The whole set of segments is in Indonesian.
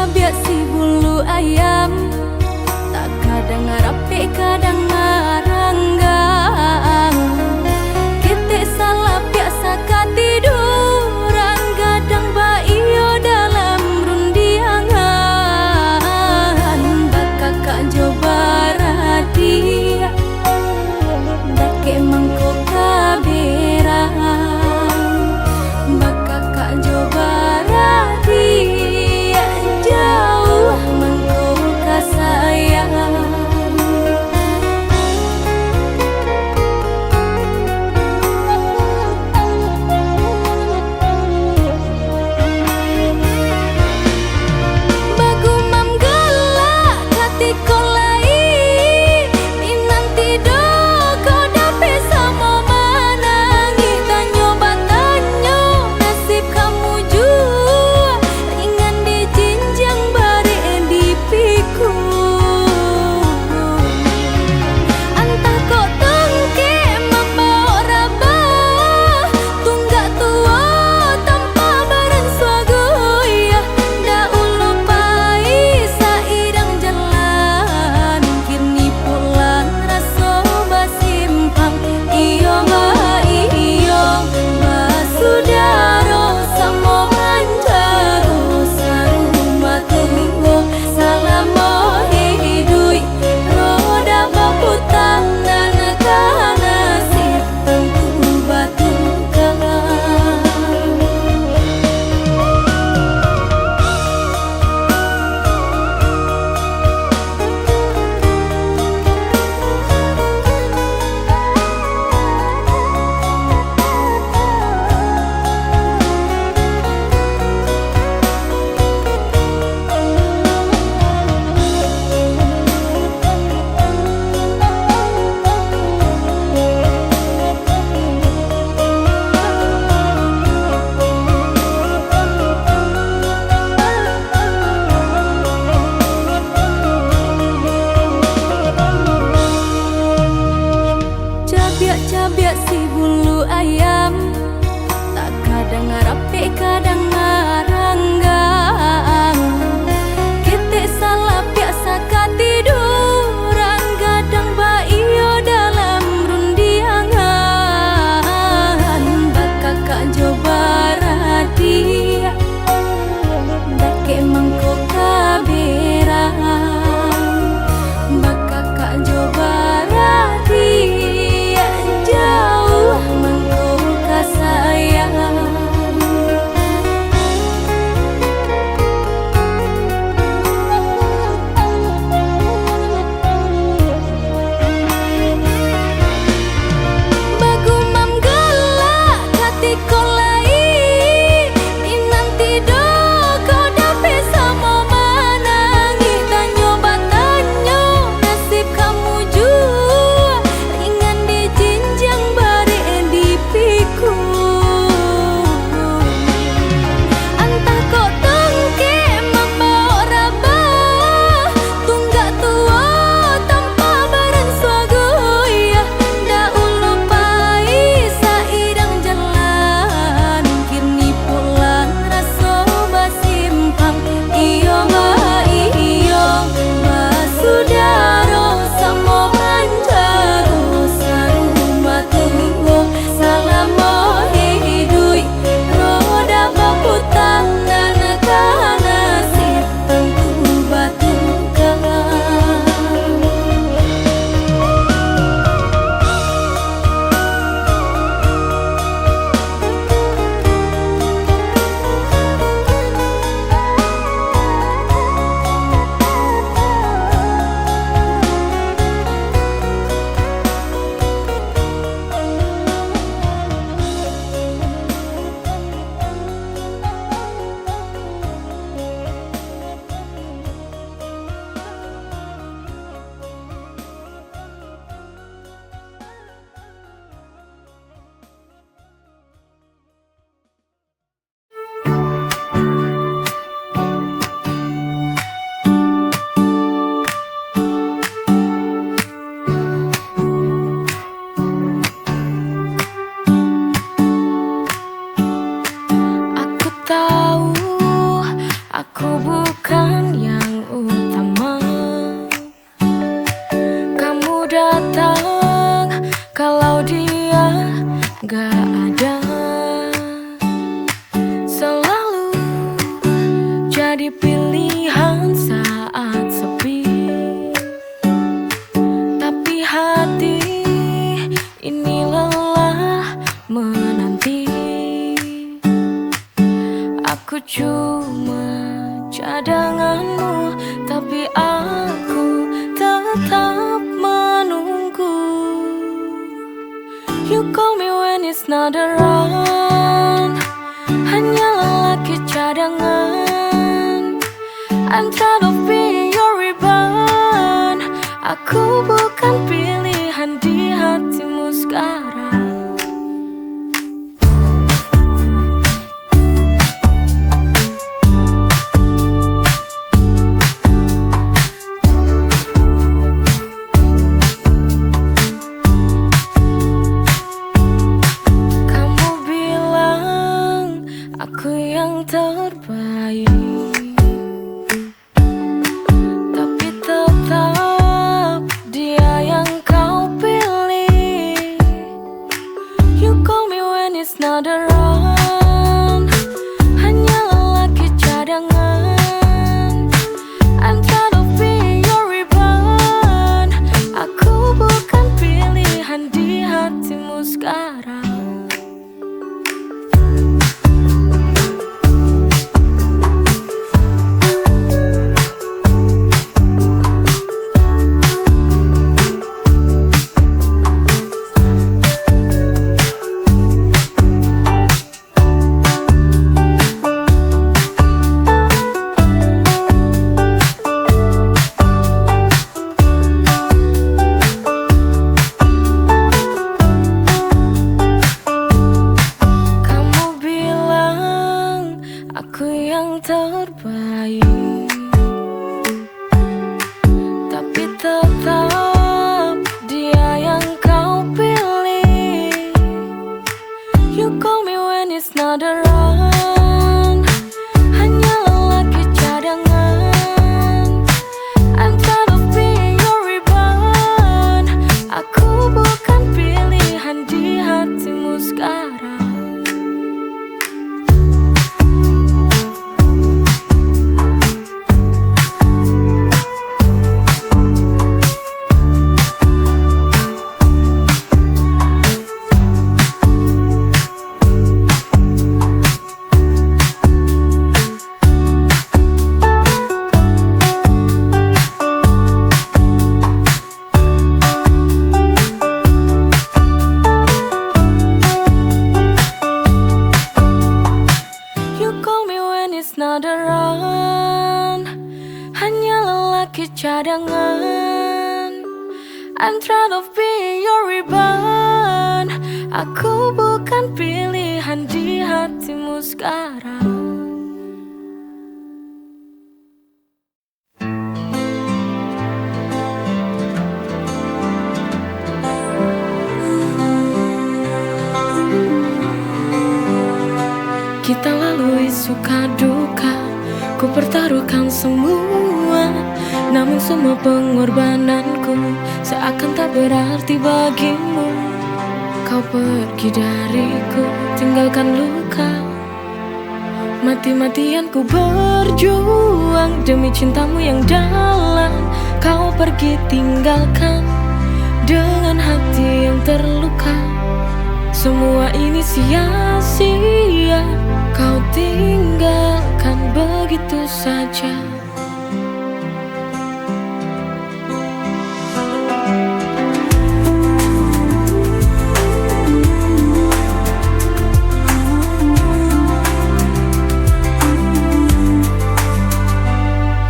cabai si bulu ayam, tak kadang rapi kadang ngaranggang. Kita salah biasa katiduran, gadang baio dalam rundiangan. Bakakak coba radia, dake mangko kaberang. Bakakak coba radia, jauh mangko kasayang. Cabai si bulu ayam, tak kadang rapi kadang ngaranggang. Kita salah biasa katiduran, gadang baio dalam rundiangan. Bakakak coba radia, dake mangko kaberang. Bakakak coba radia, jauh mangko kasayang. datang kalau dia gak ada. Selalu jadi pilihan saat sepi, tapi hati ini lelah menanti. Aku cuma cadanganmu, tapi aku tetap menunggu. You call me when it's not around, hanya lelaki cadangan. I'm tired of being your rebound. Aku bukan pilihan di hatimu sekarang. Aku yang terbaik, tapi tetap dia yang kau pilih. You call me when it's not around, hanya lelaki cadangan. I'm tired of being your rebound. Aku bukan pilihan di hatimu sekarang. Aku yang terbaik, tapi tetap dia yang kau pilih. You call me when it's not around, hanya lelaki cadangan. I'm tired of being your rebound. Aku bukan pilihan di hatimu sekarang. Not around, hanya lelaki cadangan. I'm tired of being your rebound. Aku bukan pilihan di hatimu sekarang. Kita lalui suka duka, ku pertaruhkan semua. Namun semua pengorbananku seakan tak berarti bagimu. Kau pergi dariku, tinggalkan luka. Mati-matian ku berjuang demi cintamu yang dalam. Kau pergi tinggalkan dengan hati yang terluka. Semua ini sia-sia, kau tinggalkan begitu saja.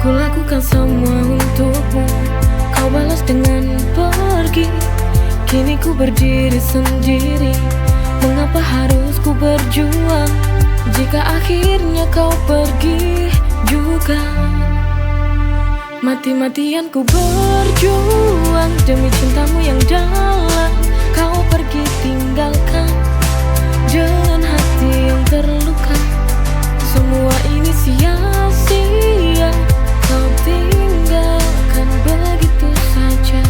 Kulakukan semua untukmu, kau balas dengan pergi. Kini ku berdiri sendiri, mengapa harus ku berjuang jika akhirnya kau pergi juga? Mati-matian ku berjuang demi cintamu yang dalam. Kau pergi tinggalkan dengan hati yang terluka. Semua ini sia-sia, kau tinggalkan begitu saja.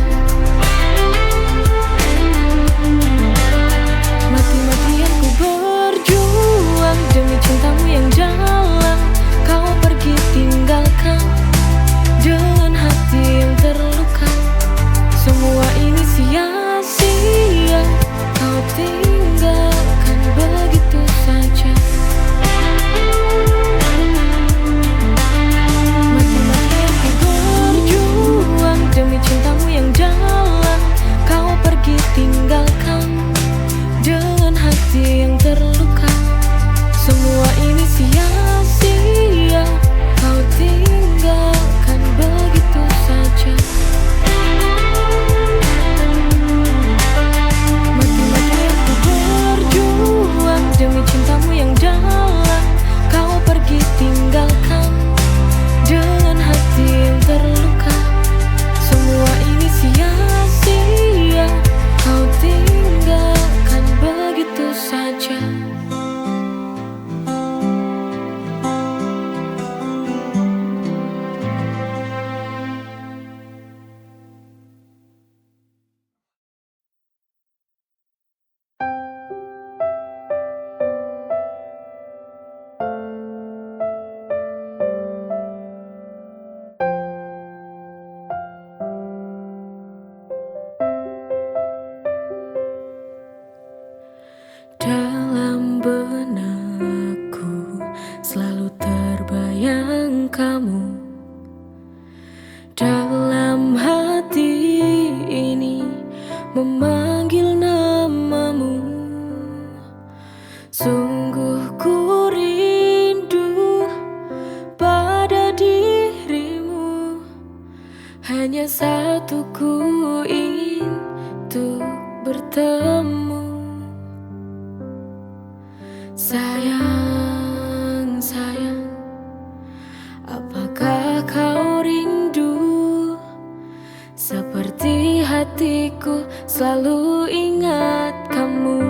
aku selalu ingat kamu.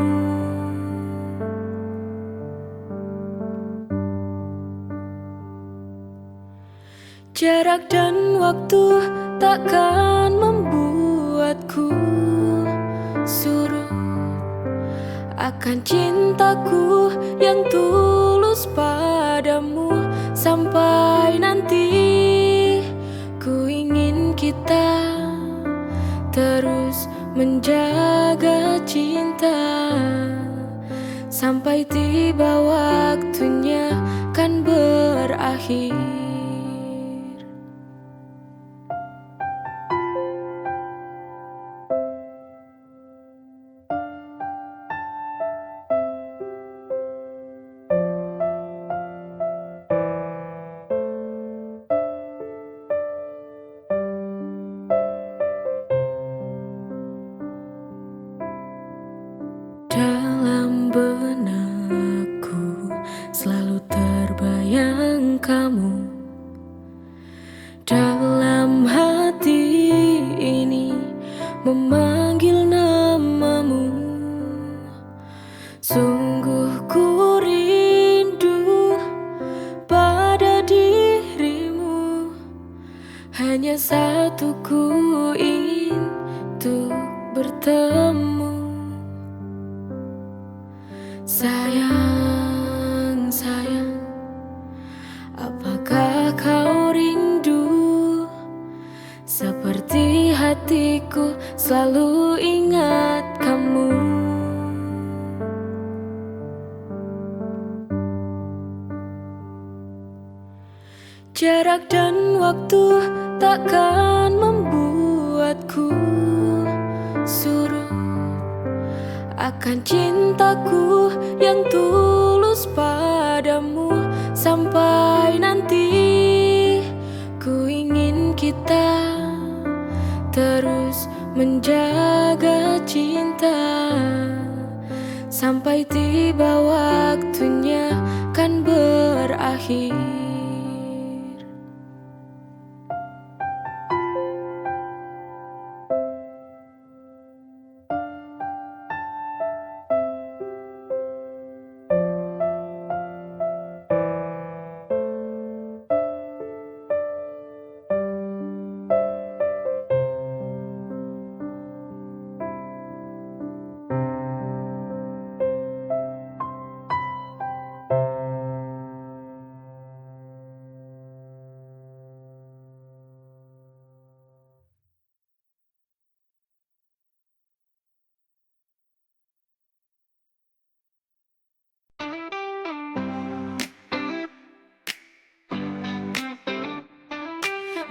Jarak dan waktu takkan membuatku surut akan cintaku yang tulus padamu. Sampai nanti ku ingin kita terus menjaga cinta, sampai tiba waktunya kan berakhir. Dalam benakku selalu terbayang kamu. Dalam hati ini memanggil namamu. Sungguh ku rindu pada dirimu. Hanya satu ku ingin untuk bertemu. Sayang, sayang, apakah kau rindu? Seperti hatiku selalu ingat kamu. Jarak dan waktu takkan membuatku surut akan cintaku yang tulus padamu. Sampai nanti ku ingin kita terus menjaga cinta, sampai tiba waktunya kan berakhir.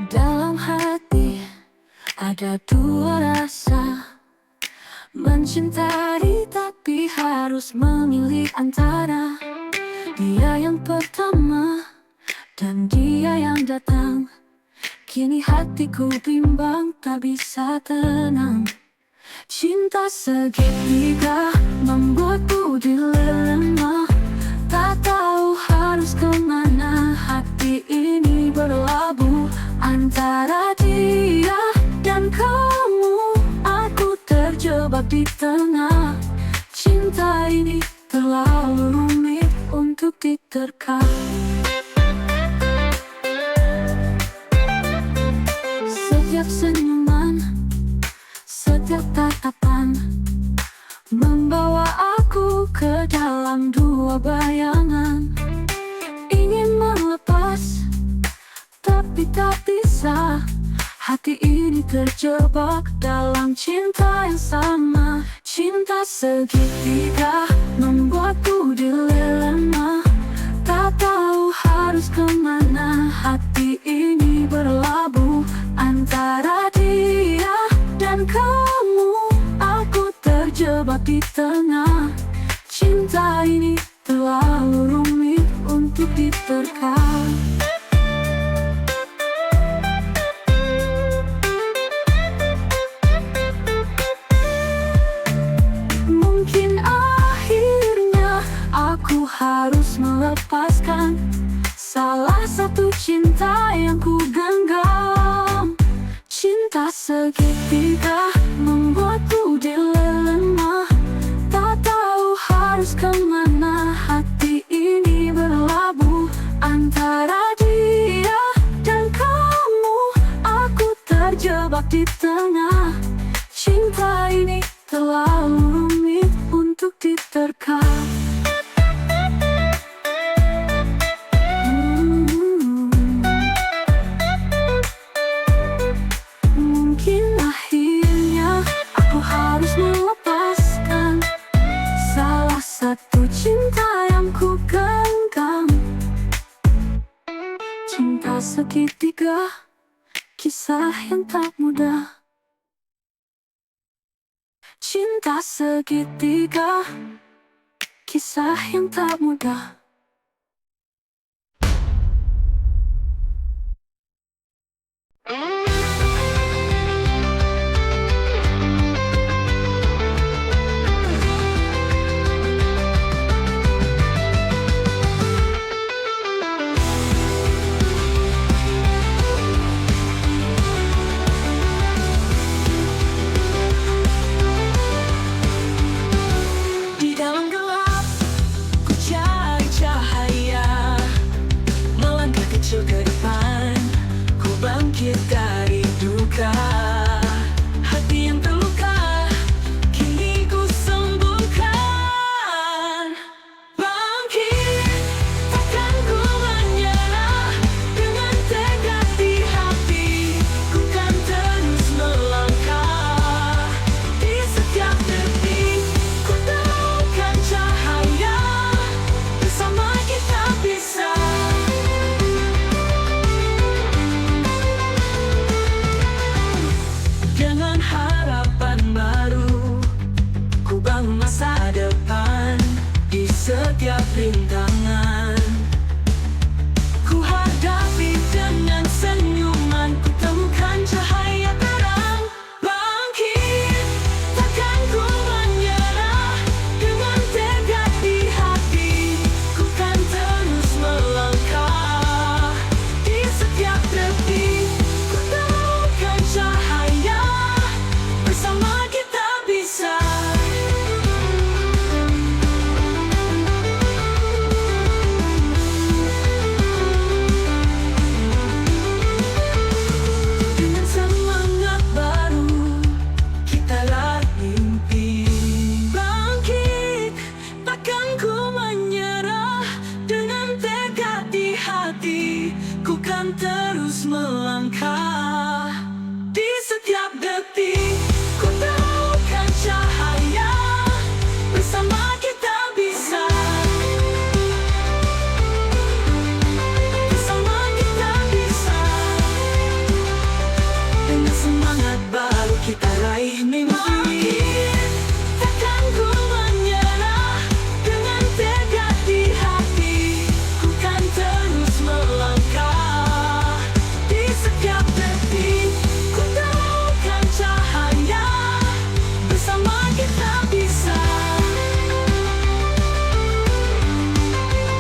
Dalam hati ada dua rasa, mencintai tapi harus memilih antara dia yang pertama dan dia yang datang. Kini hatiku bimbang, tak bisa tenang. Cinta segitiga membuatku dilema, tak tahu harus kemana hati ini berlabuh. Antara dia dan kamu, aku terjebak di tengah. Cinta ini terlalu rumit untuk diterka. Setiap senyuman, setiap tatapan membawa aku ke dalam dua bayangan. Ingin melepas tapi tak bisa. Hati ini terjebak dalam cinta yang sama. Cinta segitiga membuatku dilema, tak tahu harus kemana hati ini berlabuh. Antara dia dan kamu, aku terjebak di tengah. Cinta ini terlalu rumit untuk diterka. Harus melepaskan salah satu cinta yang ku genggam. Cinta segitiga membuatku terlalu rumit untuk diterka. Mungkin akhirnya aku harus melepaskan salah satu cinta yang ku genggam. Cinta segitiga, kisah yang tak mudah. Cinta segitiga, kisah yang tak mudah. Di dalam gelap, ku cari cahaya. Melangkah kecil ke depan, ku bangkit dari duka. Hati yang terluka, kini ku sembuhkan. Bangkit, takkan ku menyerah. Dengan tekad di hati, ku kan terus melangkah. Di setiap detik, ku temukan cahaya. Bersama kita bisa. Dengan harapan baru, ku bangun masa depan. Di setiap rintangan, ku hadapi dengan senyuman. Ku temukan cahaya terang. Bangkit, takkan ku menyerah. Dengan tekad di hati, ku kan terus melangkah. Di setiap detik, ku temukan cahaya. Bersama kita bisa. Dengan semangat baru, kita raih mimpi. Bangkit, takkan ku menyerah. Dengan tekad di hati, ku kan terus melangkah. Di setiap detik, ku temukan cahaya. Bersama kita bisa. Bersama kita bisa. Dengan semangat baru kita raih mimpi. Bangkit, takkan ku menyerah. Dengan tekad di hati, ku kan terus melangkah. Di setiap detik, ku temukan cahaya. Bersama kita bisa.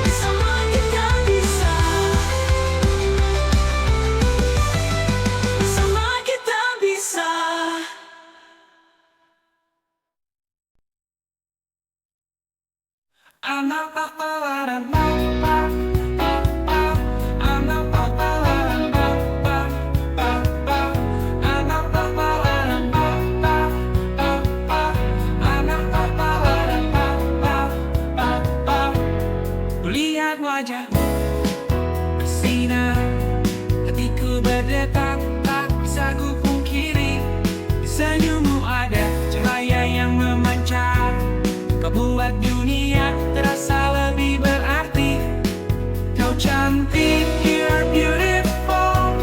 Bersama kita bisa. Bersama kita bisa. Kulihat wajahmu bersinar, hatiku berdetak, tak bisa ku pungkiri. Di senyummu ada cahaya yang memancar. Kau buat dunia terasa lebih berarti. Kau cantik, you're beautiful.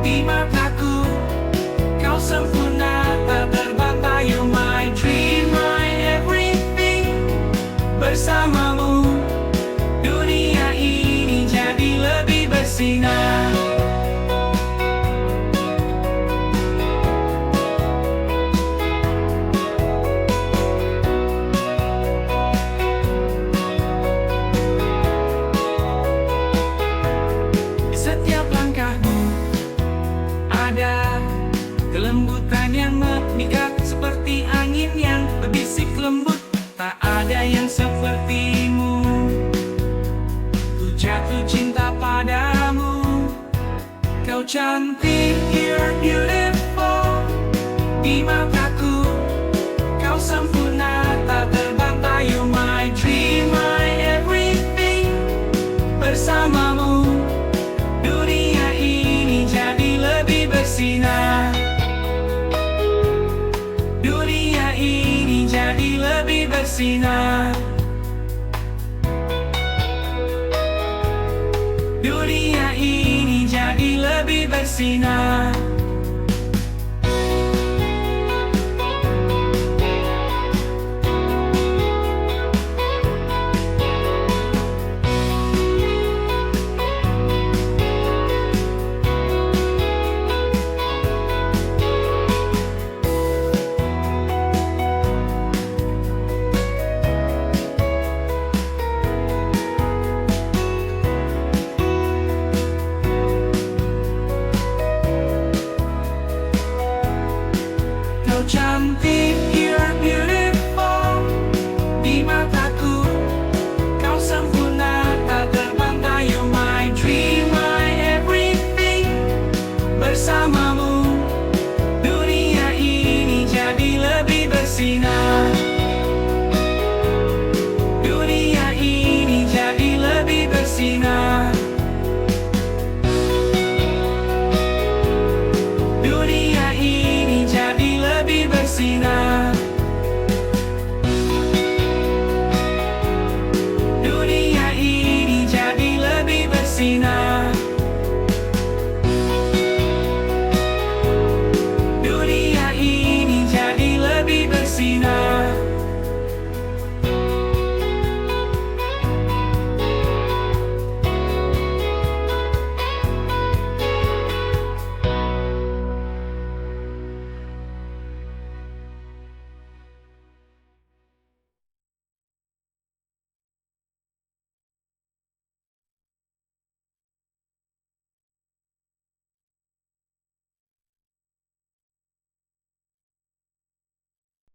Di mataku, kau sempurna, tak terbantah. You're my dream, my everything. Bersamamu, dunia ini jadi lebih bersinar. Di setiap langkahmu ada kelembutan yang memikat, seperti angin yang berbisik lembut. Tak ada yang sepertimu. Ku jatuh cinta padamu. Kau cantik, you're beautiful. Di mataku, kau sempurna, tak terbantah. You my dream, my everything. Bersamamu dunia ini jadi lebih bersinar. Dunia ini jadi lebih bersinar. Dunia ini jadi lebih bersinar. Kau cantik, you're beautiful. Di mataku kau sempurna, tak terbantah. You my dream, my everything. Bersamamu dunia ini jadi lebih bersinar. Dunia ini jadi lebih bersinar. Dunia ini jadi lebih bersinar. Dunia ini jadi lebih bersinar. Dunia ini jadi lebih bersinar.